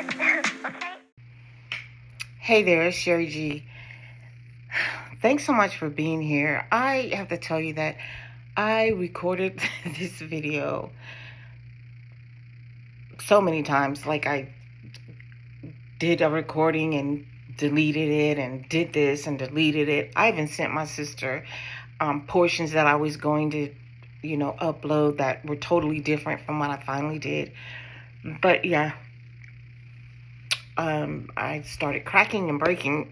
Okay. Hey there, it's Sherry G. Thanks so much for being here. I have to tell you that I recorded this video so many times. Like, I did a recording and deleted it, and did this and deleted it. I even sent my sister portions that I was going to, upload that were totally different from what I finally did. But yeah, I started cracking and breaking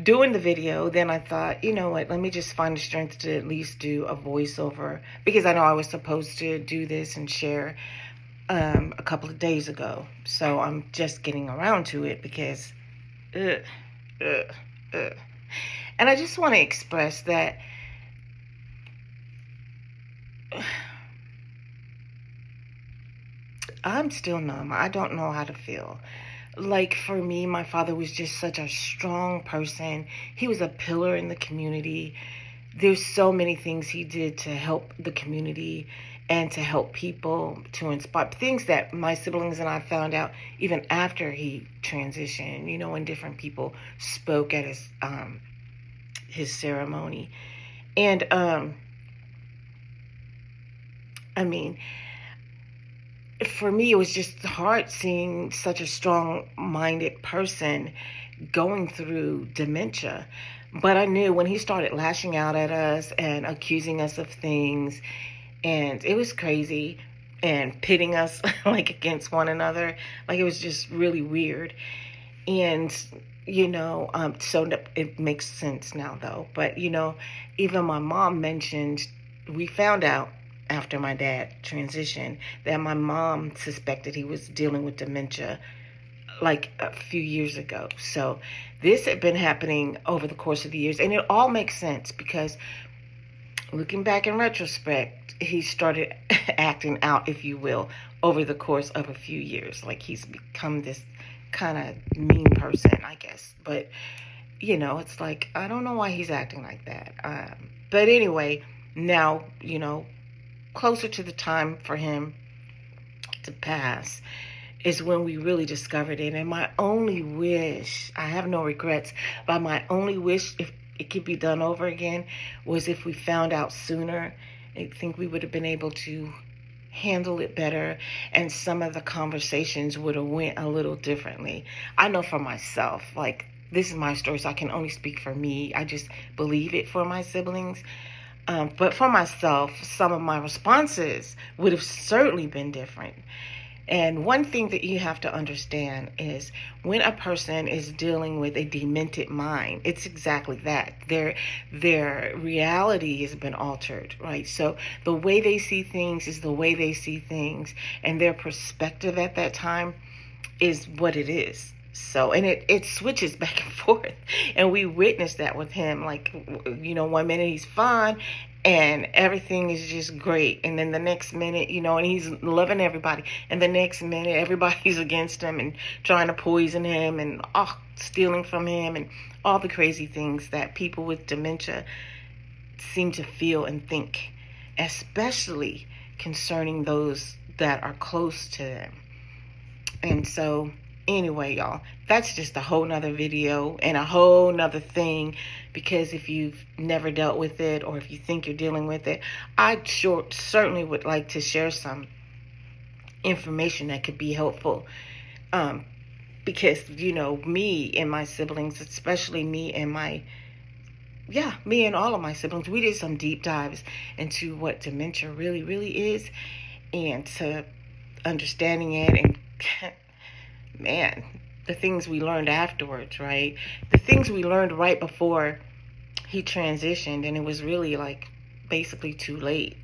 doing the video. Then I thought, you know what, let me just find the strength to at least do a voiceover, because I know I was supposed to do this and share a couple of days ago. So I'm just getting around to it because ugh, ugh, ugh. And I just want to express that I'm still numb. I don't know how to feel. Like, for me, my father was just such a strong person. He was a pillar in the community. There's so many things he did to help the community and to help people, to inspire things that my siblings and I found out even after he transitioned, when different people spoke at his ceremony. And I mean, for me, it was just hard seeing such a strong-minded person going through dementia. But I knew when he started lashing out at us and accusing us of things, and it was crazy, and pitting us like against one another, like it was just really weird. And so it makes sense now, though. But even my mom mentioned, we found out after my dad transitioned that my mom suspected he was dealing with dementia like a few years ago. So this had been happening over the course of the years, and it all makes sense because looking back in retrospect, he started acting out, if you will, over the course of a few years. Like, he's become this kind of mean person, I guess. But it's like, I don't know why he's acting like that. But anyway, now closer to the time for him to pass is when we really discovered it. And my only wish, I have no regrets, but my only wish, if it could be done over again, was if we found out sooner. I think we would have been able to handle it better, and some of the conversations would have went a little differently. I know for myself, like, this is my story, so I can only speak for me. I just believe it for my siblings. But for myself, some of my responses would have certainly been different. And one thing that you have to understand is when a person is dealing with a demented mind, it's exactly that. Their reality has been altered, right? So the way they see things is the way they see things, and their perspective at that time is what it is. So, and it switches back and forth. And we witnessed that with him. Like, 1 minute he's fine and everything is just great. And then the next minute, and he's loving everybody. And the next minute, everybody's against him and trying to poison him and stealing from him and all the crazy things that people with dementia seem to feel and think, especially concerning those that are close to them. And so, anyway, y'all, that's just a whole nother video and a whole nother thing, because if you've never dealt with it, or if you think you're dealing with it, I certainly would like to share some information that could be helpful. Because, me and my siblings, especially me and all of my siblings, we did some deep dives into what dementia really, really is, and to understanding it, and man, the things we learned afterwards, right? The things we learned right before he transitioned, and it was really like basically too late.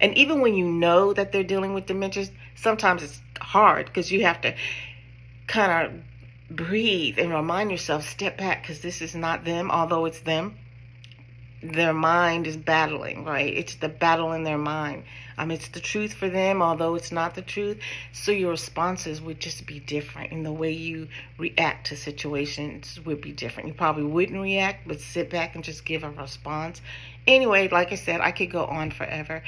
And even when you know that they're dealing with dementia, sometimes it's hard because you have to kind of breathe and remind yourself, step back, because this is not them, although it's them. Their mind is battling, right? It's the battle in their mind. It's the truth for them, although it's not the truth. So your responses would just be different, and the way you react to situations would be different. You probably wouldn't react, but sit back and just give a response. Anyway, like I said, I could go on forever,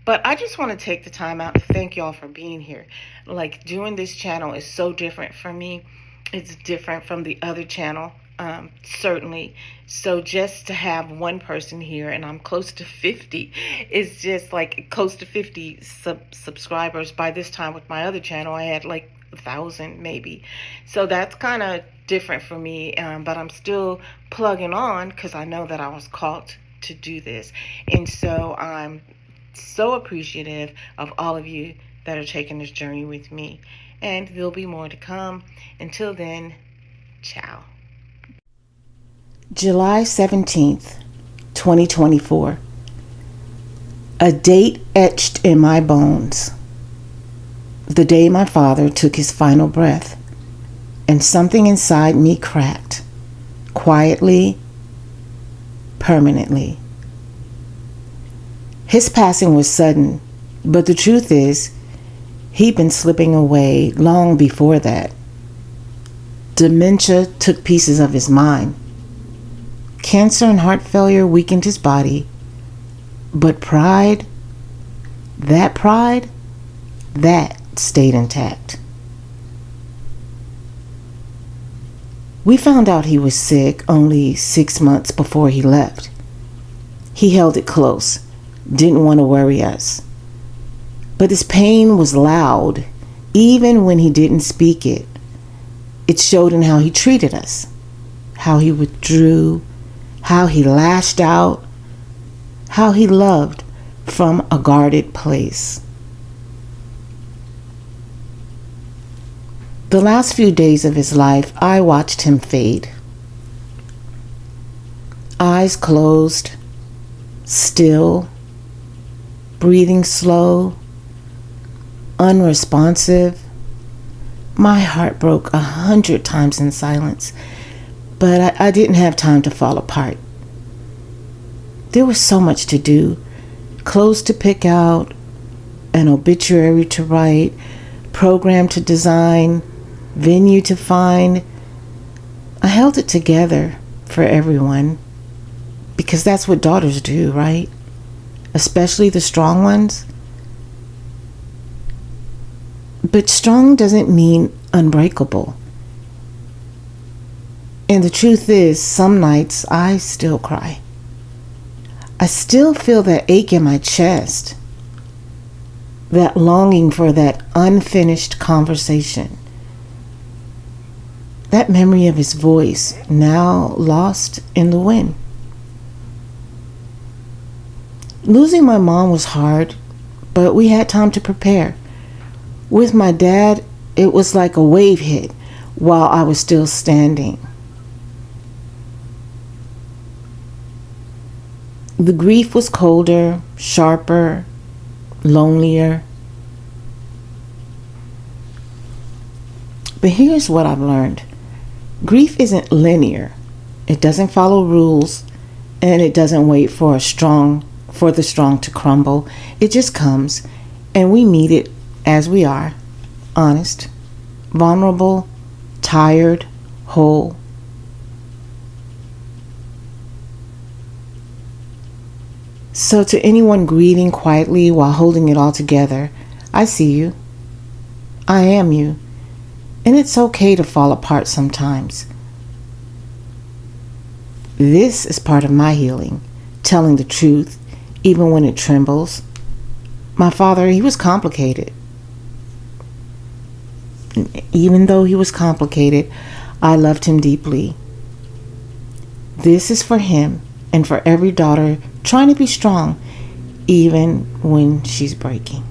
But I just want to take the time out to thank y'all for being here. Like, doing this channel is so different for me. It's different from the other channel, certainly. So just to have one person here, and I'm close to 50, it's just like close to 50 subscribers. By this time with my other channel, I had like 1,000 maybe. So that's kind of different for me, but I'm still plugging on because I know that I was called to do this. And so I'm so appreciative of all of you that are taking this journey with me. And there'll be more to come. Until then, ciao. July 17th, 2024. A date etched in my bones. The day my father took his final breath, and something inside me cracked, quietly, permanently. His passing was sudden, but the truth is, he'd been slipping away long before that. Dementia took pieces of his mind. Cancer and heart failure weakened his body. But pride, that stayed intact. We found out he was sick only 6 months before he left. He held it close, didn't want to worry us. But his pain was loud, even when he didn't speak it. It showed in how he treated us, how he withdrew, how he lashed out, how he loved from a guarded place. The last few days of his life, I watched him fade. Eyes closed, still, breathing slow, unresponsive. My heart broke 100 times in silence, but I didn't have time to fall apart. There was so much to do. Clothes to pick out, an obituary to write, program to design, venue to find. I held it together for everyone, because that's what daughters do, right? Especially the strong ones. But strong doesn't mean unbreakable. And the truth is, some nights I still cry. I still feel that ache in my chest, that longing for that unfinished conversation, that memory of his voice now lost in the wind. Losing my mom was hard, but we had time to prepare. With my dad, it was like a wave hit while I was still standing. The grief was colder, sharper, lonelier. But here's what I've learned. Grief isn't linear. It doesn't follow rules, and it doesn't wait for the strong to crumble. It just comes, and we meet it as we are, honest, vulnerable, tired, whole. So to anyone grieving quietly while holding it all together, I see you. I am you. And it's okay to fall apart sometimes. This is part of my healing, telling the truth, even when it trembles. My father, he was complicated. Even though he was complicated, I loved him deeply. This is for him and for every daughter trying to be strong, even when she's breaking.